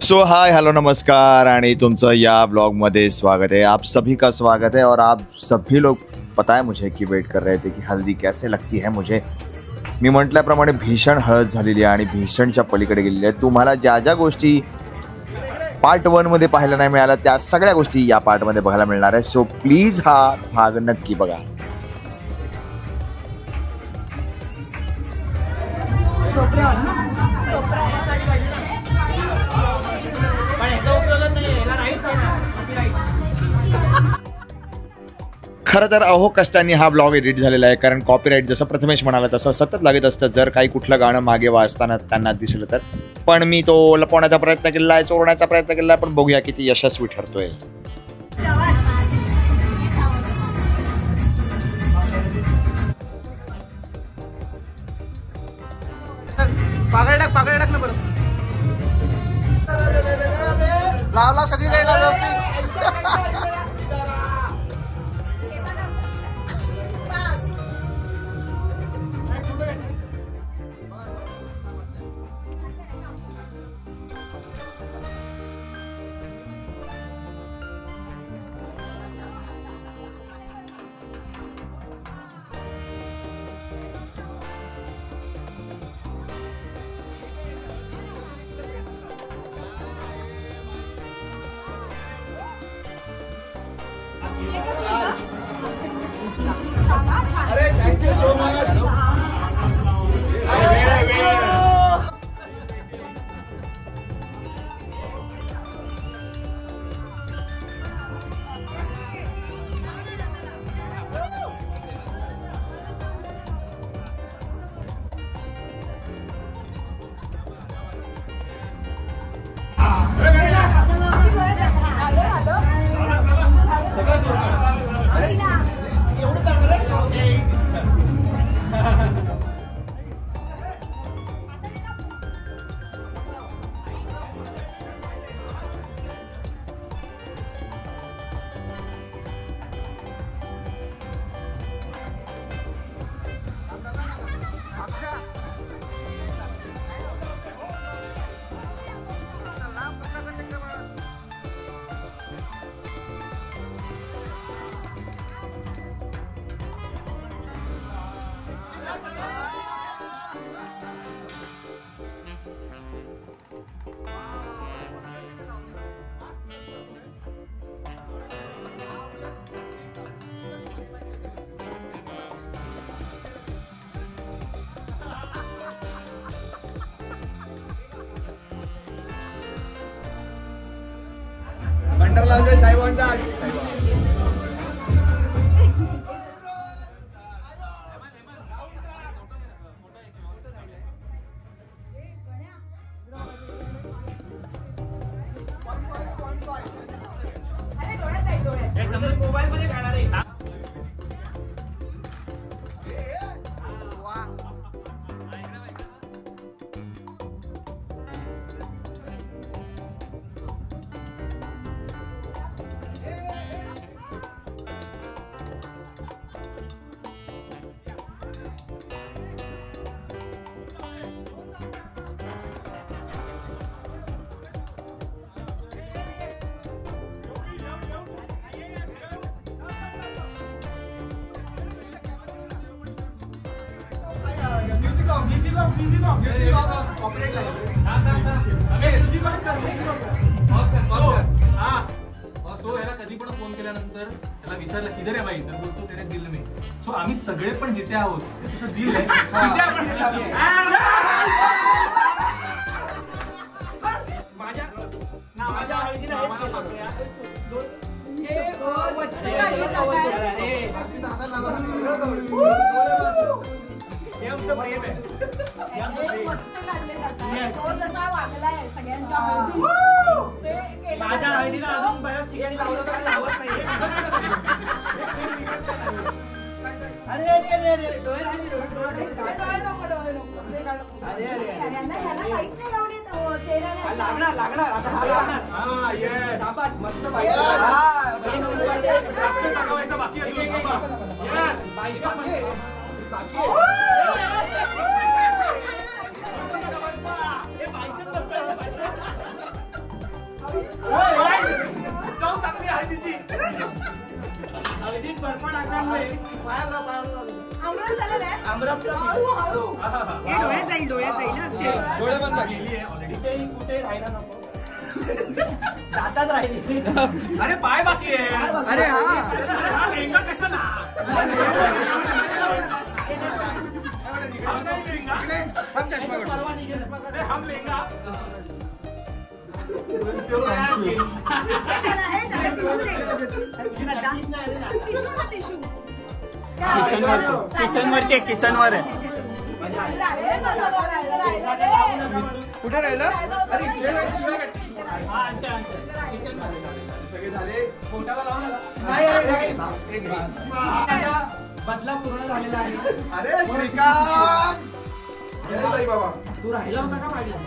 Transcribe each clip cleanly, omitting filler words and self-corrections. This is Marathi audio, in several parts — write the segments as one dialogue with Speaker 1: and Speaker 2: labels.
Speaker 1: सो हाय हेलो नमस्कार आणि तुमचं या ब्लॉग में स्वागत है। आप सभी का स्वागत है और आप सभी लोग पता है मुझे कि वेट कर रहे थे कि हल्दी कैसे लगती है मुझे। मी म्हटल्याप्रमाणे भीषण हळद झालेली आहे आणि भीषणच्या पलीकडे गेलेली आहे। तुम्हाला ज्या ज्या गोष्टी पार्ट 1 मध्ये पाहायला नाही मिळाल्या त्या सगळ्या गोष्टी या पार्ट मध्ये बघायला मिळणार आहे। सो प्लीज हा भाग नक्की बघा। खरं तर अहो कष्टांनी हा ब्लॉग एडिट झालेला आहे, कारण कॉपीराइट जसं प्रथमेश म्हणाला तसं सतत लागत असतं जर काही कुठलं गाणं मागे वाजताना त्यांना दिसलं तर। पण मी तो लपवण्याचा प्रयत्न केला आहे, चोरण्याचा प्रयत्न केला आहे, पण बघूया किती यशस्वी ठरतोय।
Speaker 2: पागळ टाक ना बरं। लावला सगळी काही लावलं। अरे थैंक यू सो मच। बंडर लावते साहेबांचा मोबाईल मध्ये खाणार आहे।
Speaker 3: कधी पण फोन केल्यानंतर त्याला विचारलं किधर आहे बाई, तर बोलतो तेरे दिल में। सो आम्ही सगळे पण जिथे आहोत तिथे दिल आहे, तिथे आपण माझ्या नावाच्या हळदीला हे आमचं प्रेम आहे। माझ्या हळदीला अजून बऱ्याच ठिकाणी लावलं तर लावत नाहीये। अरे अरे अरे अरे डोळे राहिले डोळे अरे अरे लागणार लागणार आता हा लागणार। हां ये शाबाश मस्त बाई। हां बाकी आहे। यस बाई बाकी आहे। हळदीची.
Speaker 2: हळदीत बर्फ टाकल्यामुळे पायाला
Speaker 4: आमरस झालेला आहे.
Speaker 2: आमरस
Speaker 4: हळू. हे डोळ्यात जाईल ना अक्षय.
Speaker 3: डोळे बंद केली आहे ऑलरेडी.
Speaker 2: कुठे राहायला नको. जातात राहिली.
Speaker 3: अरे पाय बाकी आहे.
Speaker 2: अरे हा
Speaker 3: हा लेंगा कसा ना.
Speaker 2: परवा निघेल बघा.
Speaker 3: हम लेंगा.
Speaker 5: किचन वरती किचनवर आहे.
Speaker 2: कुठे राहिलं?
Speaker 1: सगळे झाले.
Speaker 3: पोटाला लावून
Speaker 2: बदला पूर्ण झालेला आहे.
Speaker 1: अरे श्रीकांत. अरे साई बाबा.
Speaker 2: तू राहिला होता का वाढला?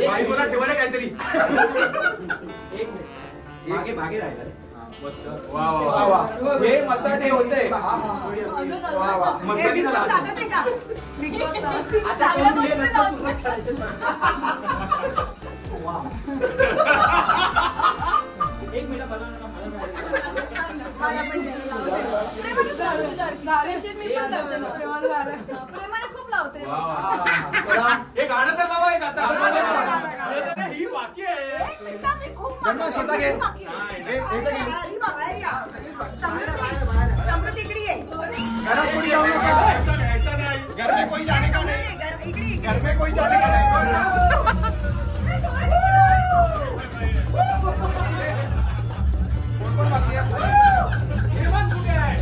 Speaker 3: बाई बोला ठेवा रे काहीतरी.
Speaker 2: एक मिनिट. मागे राहिला रे.
Speaker 1: मस्त.
Speaker 3: वा वा वा.
Speaker 1: हे मसाले होते.
Speaker 3: मस्त झाला.
Speaker 2: आता आपण हे नंतर तुझंच करायचं. एक मिनिट बनवा ना.
Speaker 4: प्रेमाने खूप लावते.
Speaker 3: वा वा. एक गाणं तर लावा एक आता. ही बाकी आहे.
Speaker 1: गणना स्वतः घे. घरात कोणी जाऊ नका.
Speaker 3: ऐसा नाही, ऐसा नाही.
Speaker 1: घर में कोई जाने का नहीं. घर में कोई जाने का नहीं. कोण बाकी आहे?
Speaker 3: जेवण कुठे आहे?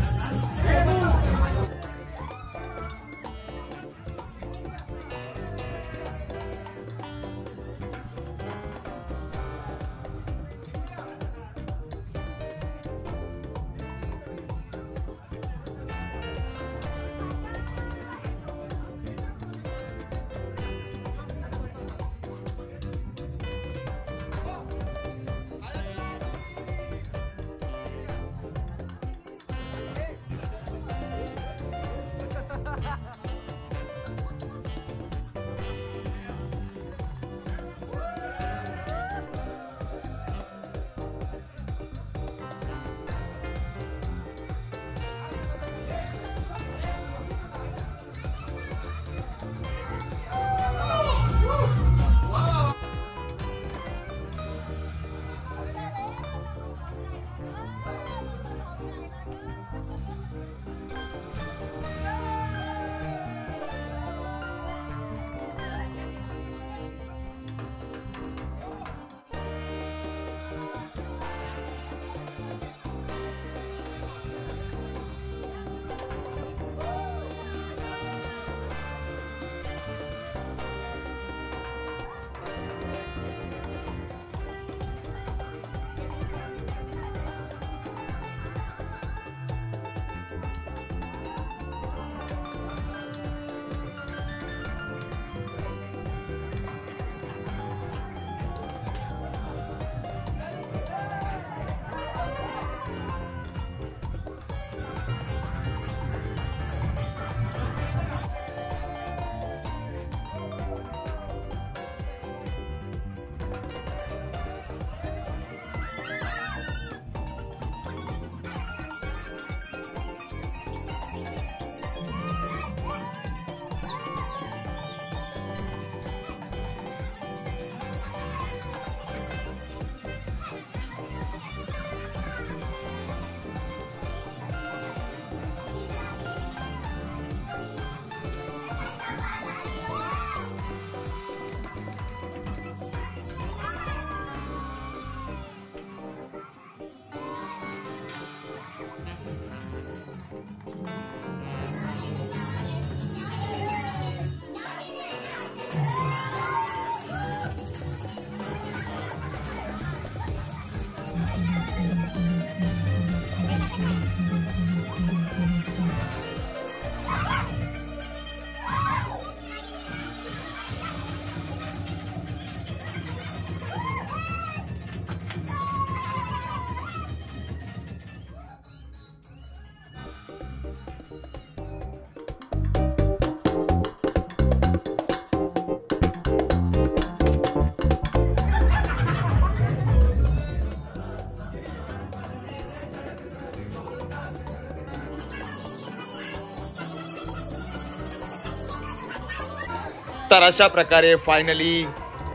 Speaker 1: तर अशा प्रकारे फायनली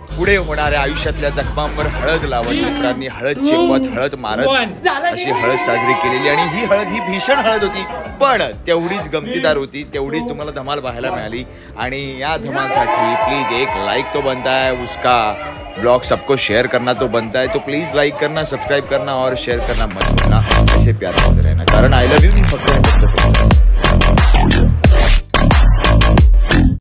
Speaker 1: पुढे होणाऱ्या आयुष्यातल्या जखमांवर हळद लावत मित्रांनी हळद चेपत हळद मारत अशी हळद साजरी केलेली. आणि ही हळद ही भीषण हळद होती, पण तेवढीच गमतीदार होती, तेवढीच तुम्हाला धमाल पाहायला मिळाली. आणि या धमालसाठी प्लीज एक लाइक तो बनता है, उसका ब्लॉग सबको शेयर करना तो बनता है. तो प्लीज लाइक करना, सब्सक्राइब करना और शेयर करना मत भूलना. ऐसे प्यार करते रहना, कारण आय लव्ह यू फक्त